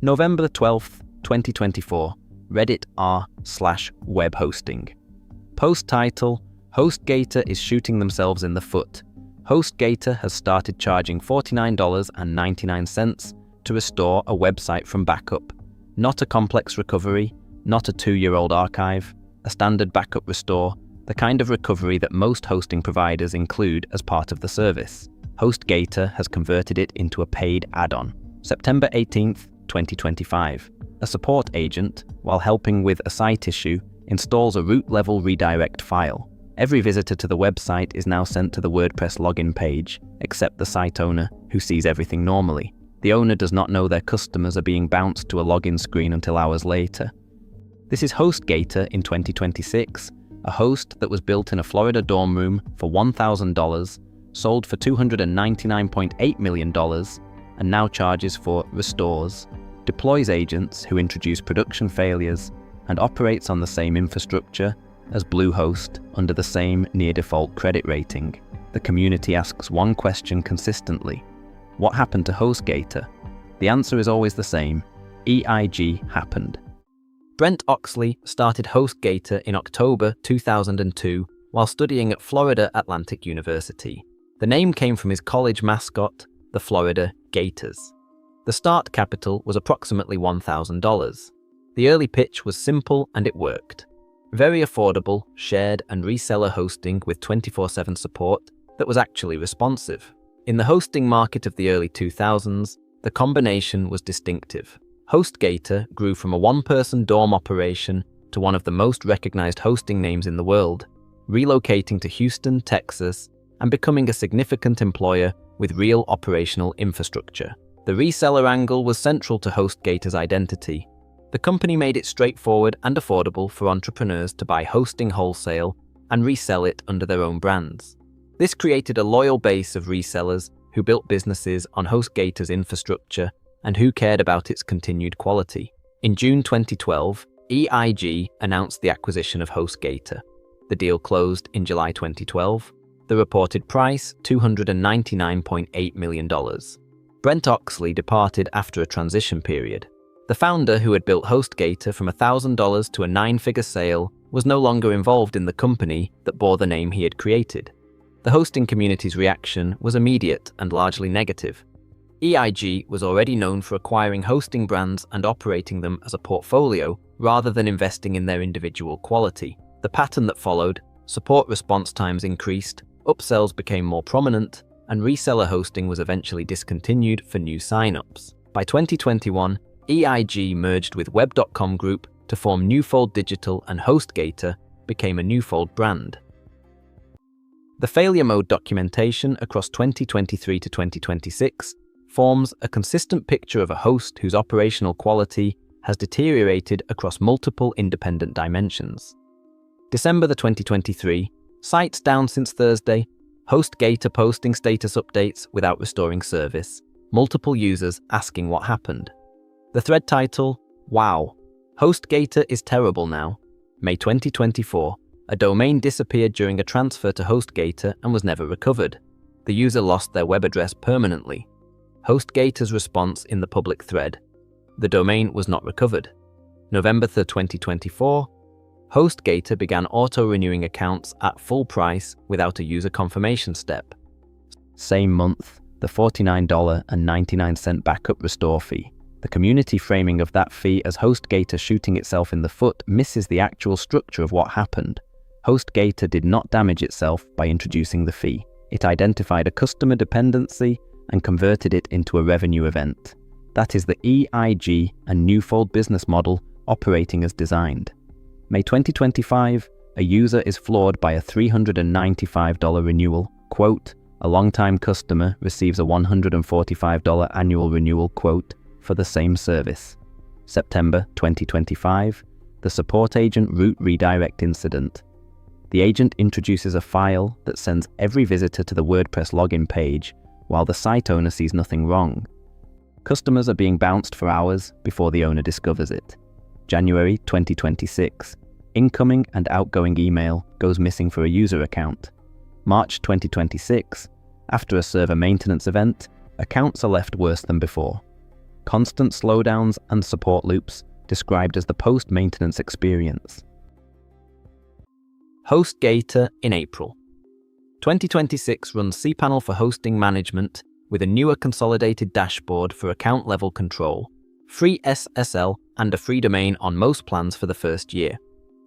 November 12th, 2024, Reddit r/webhosting. Post title, HostGator is shooting themselves in the foot. HostGator has started charging $49.99 to restore a website from backup. Not a complex recovery, not a 2-year-old archive, a standard backup restore, the kind of recovery that most hosting providers include as part of the service. HostGator has converted it into a paid add-on. September 18th, 2025. A support agent, while helping with a site issue, installs a root-level redirect file. Every visitor to the website is now sent to the WordPress login page, except the site owner, who sees everything normally. The owner does not know their customers are being bounced to a login screen until hours later. This is HostGator in 2026, a host that was built in a Florida dorm room for $1,000, sold for $299.8 million, and now charges for restores, deploys agents who introduce production failures, and operates on the same infrastructure as Bluehost under the same near-default credit rating. The community asks one question consistently: what happened to HostGator? The answer is always the same: EIG happened. Brent Oxley started HostGator in October 2002 while studying at Florida Atlantic University. The name came from his college mascot, the Florida Gators. The start capital was approximately $1,000. The early pitch was simple and it worked. Very affordable, shared and reseller hosting with 24/7 support that was actually responsive. In the hosting market of the early 2000s, the combination was distinctive. HostGator grew from a one-person dorm operation to one of the most recognized hosting names in the world, relocating to Houston, Texas, and becoming a significant employer with real operational infrastructure. The reseller angle was central to HostGator's identity. The company made it straightforward and affordable for entrepreneurs to buy hosting wholesale and resell it under their own brands. This created a loyal base of resellers who built businesses on HostGator's infrastructure and who cared about its continued quality. In June 2012, EIG announced the acquisition of HostGator. The deal closed in July 2012. The reported price, $299.8 million. Brent Oxley departed after a transition period. The founder, who had built HostGator from $1,000 to a 9-figure sale, was no longer involved in the company that bore the name he had created. The hosting community's reaction was immediate and largely negative. EIG was already known for acquiring hosting brands and operating them as a portfolio rather than investing in their individual quality. The pattern that followed, support response times increased, upsells became more prominent, and reseller hosting was eventually discontinued for new signups. By 2021, EIG merged with Web.com Group to form Newfold Digital, and HostGator became a Newfold brand. The failure mode documentation across 2023 to 2026 forms a consistent picture of a host whose operational quality has deteriorated across multiple independent dimensions. December 2023, sites down since Thursday, HostGator posting status updates without restoring service, multiple users asking what happened. The thread title, Wow, HostGator is terrible now. May 2024, a domain disappeared during a transfer to HostGator and was never recovered. The user lost their web address permanently. HostGator's response in the public thread, the domain was not recovered. November 3, 2024, HostGator began auto-renewing accounts at full price without a user confirmation step. Same month, the $49.99 backup restore fee. The community framing of that fee as HostGator shooting itself in the foot misses the actual structure of what happened. HostGator did not damage itself by introducing the fee. It identified a customer dependency and converted it into a revenue event. That is the EIG and Newfold business model operating as designed. May 2025, a user is floored by a $395 renewal. Quote, a long-time customer receives a $145 annual renewal quote for the same service. September 2025, the support agent route redirect incident. The agent introduces a file that sends every visitor to the WordPress login page while the site owner sees nothing wrong. Customers are being bounced for hours before the owner discovers it. January 2026, incoming and outgoing email goes missing for a user account. March 2026, after a server maintenance event, accounts are left worse than before. constant slowdowns and support loops, described as the post-maintenance experience. HostGator in April. 2026 runs cPanel for hosting management with a newer consolidated dashboard for account-level control, free SSL and a free domain on most plans for the first year.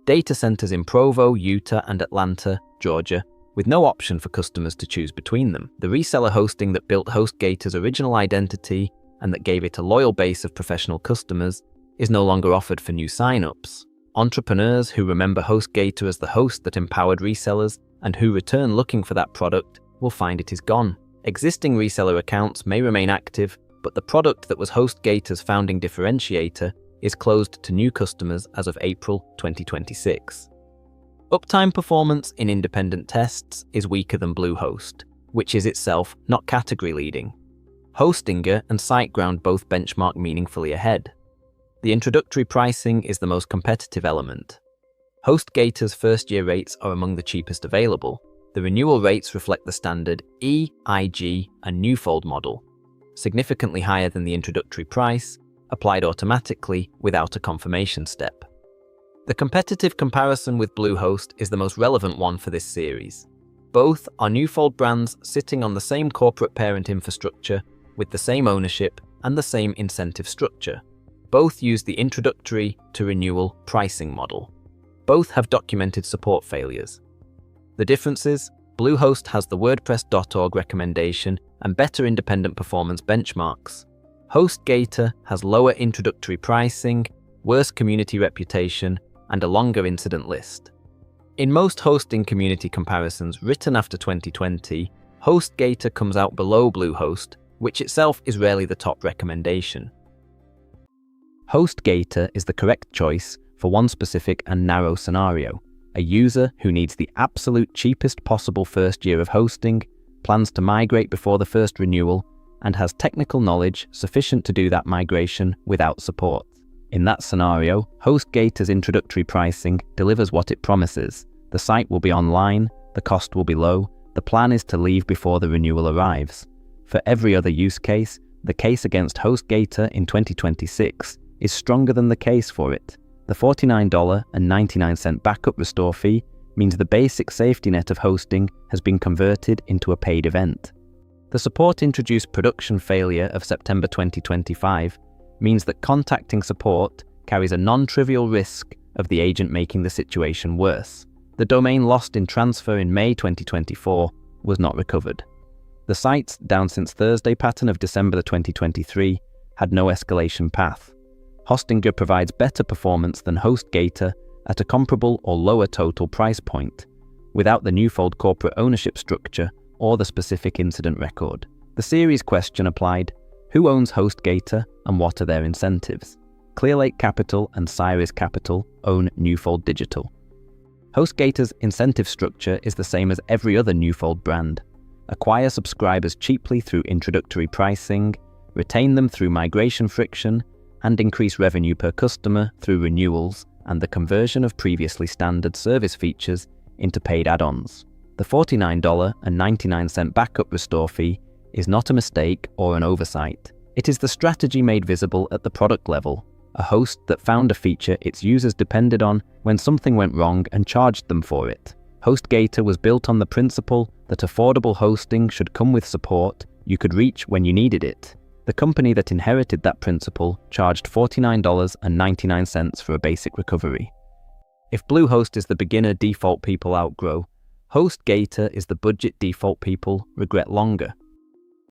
Data centers in Provo, Utah and Atlanta, Georgia, with no option for customers to choose between them. The reseller hosting that built HostGator's original identity and that gave it a loyal base of professional customers is no longer offered for new sign-ups. Entrepreneurs who remember HostGator as the host that empowered resellers and who return looking for that product will find it is gone. Existing reseller accounts may remain active, but the product that was HostGator's founding differentiator is closed to new customers as of April 2026. Uptime performance in independent tests is weaker than Bluehost, which is itself not category leading. Hostinger and SiteGround both benchmark meaningfully ahead. The introductory pricing is the most competitive element. HostGator's first-year rates are among the cheapest available. The renewal rates reflect the standard E, IG, and Newfold model, significantly higher than the introductory price, applied automatically without a confirmation step. The competitive comparison with Bluehost is the most relevant one for this series. Both are Newfold brands sitting on the same corporate parent infrastructure with the same ownership and the same incentive structure. Both use the introductory to renewal pricing model. Both have documented support failures. The differences: Bluehost has the WordPress.org recommendation and better independent performance benchmarks. HostGator has lower introductory pricing, worse community reputation, and a longer incident list. In most hosting community comparisons written after 2020, HostGator comes out below Bluehost, which itself is rarely the top recommendation. HostGator is the correct choice for one specific and narrow scenario: a user who needs the absolute cheapest possible first year of hosting, plans to migrate before the first renewal, and has technical knowledge sufficient to do that migration without support. In that scenario, HostGator's introductory pricing delivers what it promises. The site will be online, the cost will be low, the plan is to leave before the renewal arrives. For every other use case, the case against HostGator in 2026 is stronger than the case for it. The $49.99 backup restore fee means the basic safety net of hosting has been converted into a paid event. The support-introduced production failure of September 2025 means that contacting support carries a non-trivial risk of the agent making the situation worse. The domain lost in transfer in May 2024 was not recovered. The site's down since Thursday pattern of December 2023 had no escalation path. Hostinger provides better performance than HostGator at a comparable or lower total price point, without the Newfold corporate ownership structure or the specific incident record. The series question applied: who owns HostGator and what are their incentives? Clearlake Capital and Cyrus Capital own Newfold Digital. HostGator's incentive structure is the same as every other Newfold brand. Acquire subscribers cheaply through introductory pricing, retain them through migration friction, and increase revenue per customer through renewals and the conversion of previously standard service features into paid add-ons. The $49.99 backup restore fee is not a mistake or an oversight. It is the strategy made visible at the product level, a host that found a feature its users depended on when something went wrong and charged them for it. HostGator was built on the principle that affordable hosting should come with support you could reach when you needed it. The company that inherited that principle charged $49.99 for a basic recovery. If Bluehost is the beginner default people outgrow, HostGator is the budget default people regret longer.